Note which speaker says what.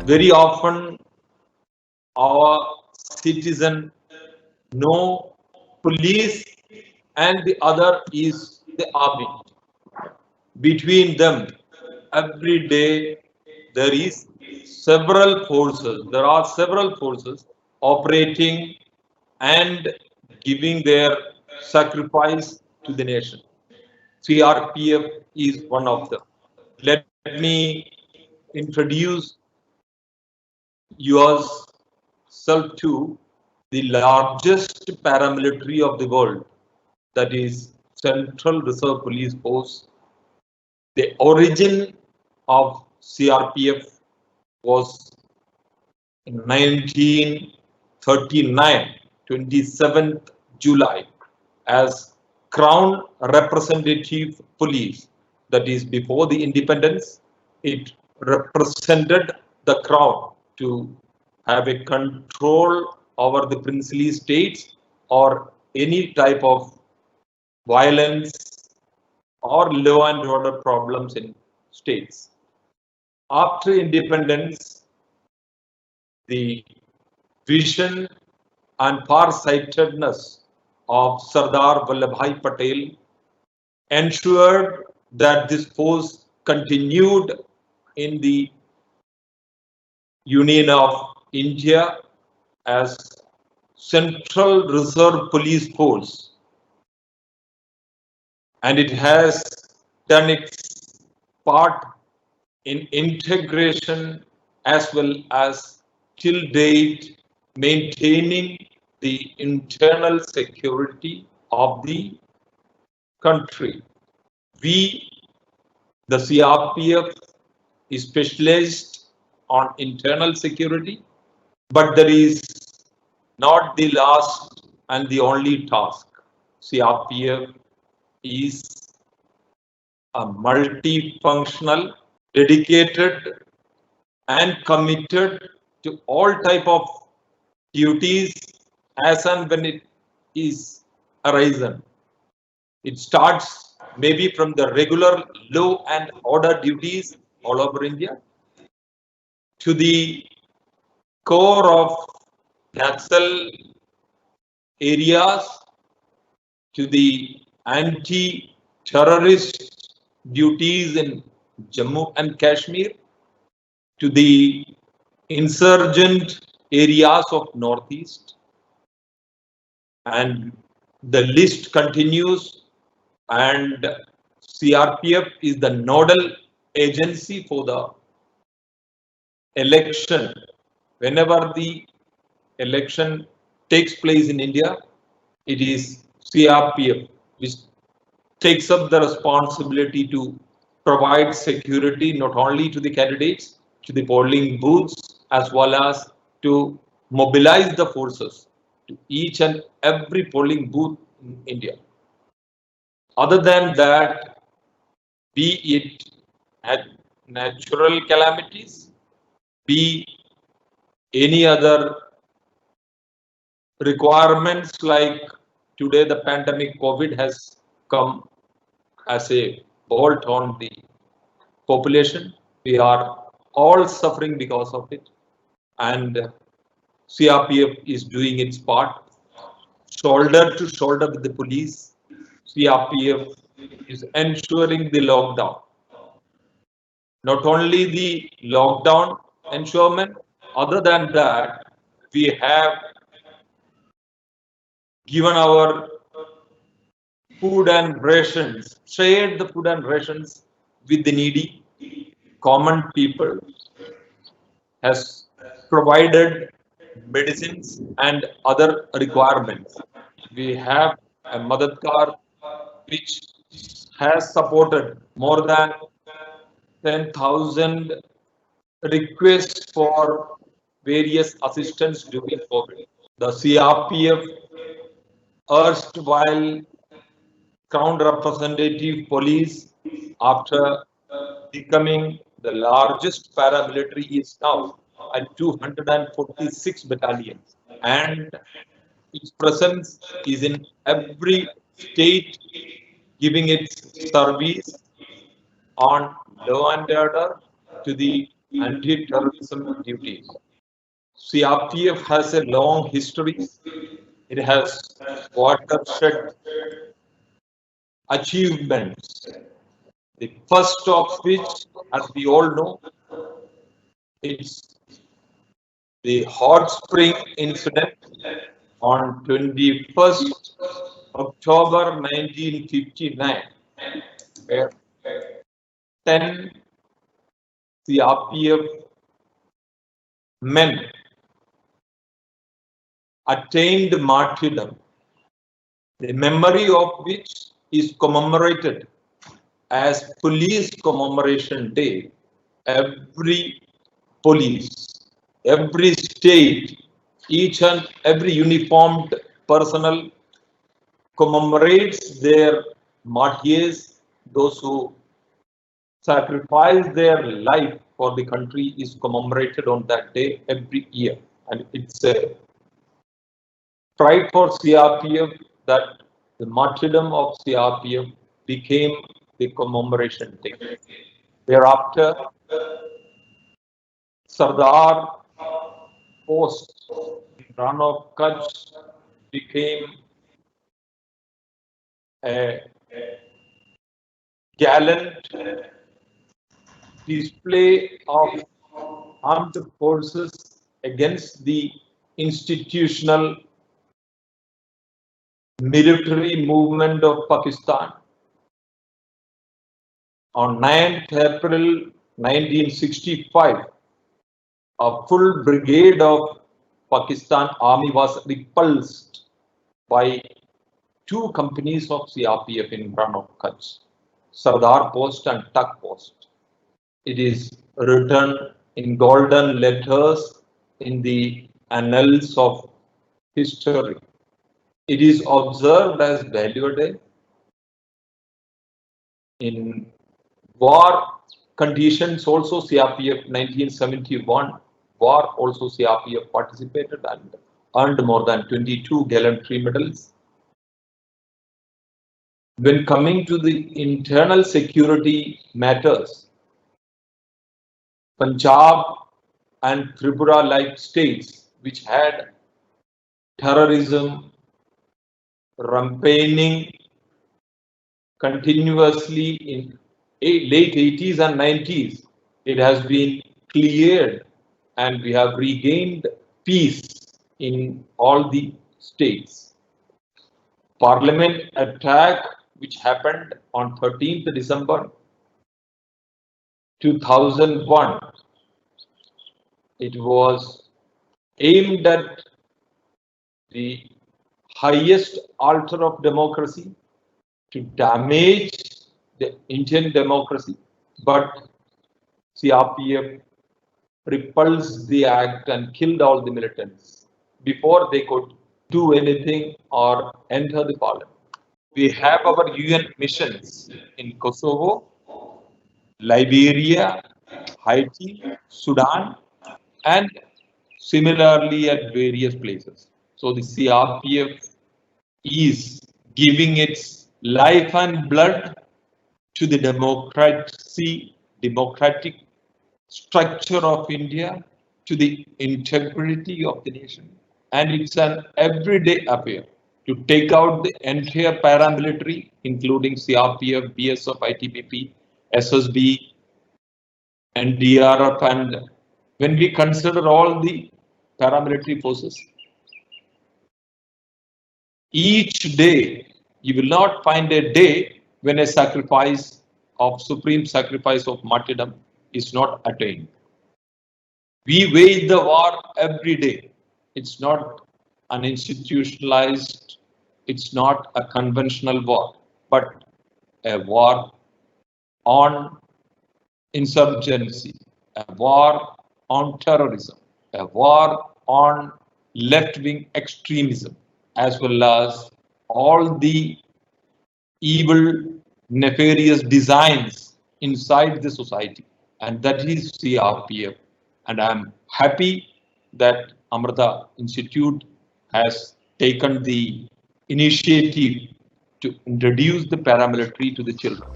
Speaker 1: Very often our citizen know police and the other is the army. Between them, every day there is several forces. There are several forces operating and giving their sacrifice to the nation. CRPF is one of them. Let me introduce yourself to the largest paramilitary of the world, that is Central Reserve Police Force. The origin of CRPF was in 1939, 27th July, as Crown Representative Police. That is, before the independence, it represented the Crown to have a control over the princely states or any type of violence or law and order problems in states. After independence, the vision and far-sightedness of Sardar Vallabhbhai Patel ensured that this force continued in the Union of India as Central Reserve Police Force, and it has done its part in integration as well as till date maintaining the internal security of the country. We, the CRPF, is specialized on internal security, but there is not the last and the only task. CRPF is a multifunctional, dedicated and committed to all type of duties as and when it is arisen. It starts maybe from the regular law and order duties all over India to the core of Naxal areas, to the anti-terrorist duties in Jammu and Kashmir, to the insurgent areas of Northeast, and the list continues. And CRPF is the nodal agency for the election. Whenever the election takes place in India, it is CRPF which takes up the responsibility to provide security not only to the candidates, to the polling booths, as well as to mobilize the forces to each and every polling booth in India. Other than that, be it at natural calamities, be any other requirements like today the pandemic COVID has come as a bolt on the population. We are all suffering because of it, and CRPF is doing its part, shoulder to shoulder with the police. CRPF is ensuring the lockdown. Not only the lockdown ensurement, other than that, we have given our food and rations, shared the food and rations with the needy, common people, has provided medicines and other requirements. We have a Madad card which has supported more than 10,000 requests for various assistance during COVID. The CRPF, erstwhile Crown Representative Police, after becoming the largest paramilitary, is now at 246 battalions, and its presence is in every state, giving its service on law and order to the anti-terrorism duties. CRPF has a long history. It has watershed achievements. The first of which, as we all know, it's the hot spring incident on 21st October 1959, where 10 CRPF men attained martyrdom, the memory of which is commemorated as Police Commemoration Day. Every police, every state, each and every uniformed personnel commemorates their martyrs, those who sacrifice their life for the country is commemorated on that day every year. And it's a pride for CRPF that the martyrdom of CRPF became the commemoration day. Thereafter, Sardar Post in Ran of Kutch became a gallant display of armed forces against the institutional military movement of Pakistan. On 9th April 1965, a full brigade of Pakistan Army was repulsed by 2 companies of CRPF in Ran of Kutch, Sardar Post and Tuck Post. It is written in golden letters in the annals of history. It is observed as Value Day. In war conditions also CRPF 1971, war also CRPF participated and earned more than 22 gallantry medals. When coming to the internal security matters, Punjab and Tripura like states which had terrorism rampaging continuously in late 80s and 90s, it has been cleared and we have regained peace in all the states. Parliament attack which happened on 13th December 2001, it was aimed at the highest altar of democracy to damage the Indian democracy, but CRPF repulsed the act and killed all the militants before they could do anything or enter the parliament. We have our UN missions in Kosovo, Liberia, Haiti, Sudan, and similarly at various places. So the CRPF is giving its life and blood to the democratic structure of India, to the integrity of the nation. And it's an everyday affair to take out the entire paramilitary, including CRPF, BSF, ITBP, SSB, and DRF. And when we consider all the paramilitary forces, each day, you will not find a day when a sacrifice of supreme sacrifice of martyrdom is not attained. We wage the war every day. It's not an institutionalized, it's not a conventional war, but a war on insurgency, a war on terrorism, a war on left-wing extremism, as well as all the evil, nefarious designs inside the society. And that is CRPF. And I'm happy that Amrita Institute has taken the initiative to introduce the paramilitary to the children.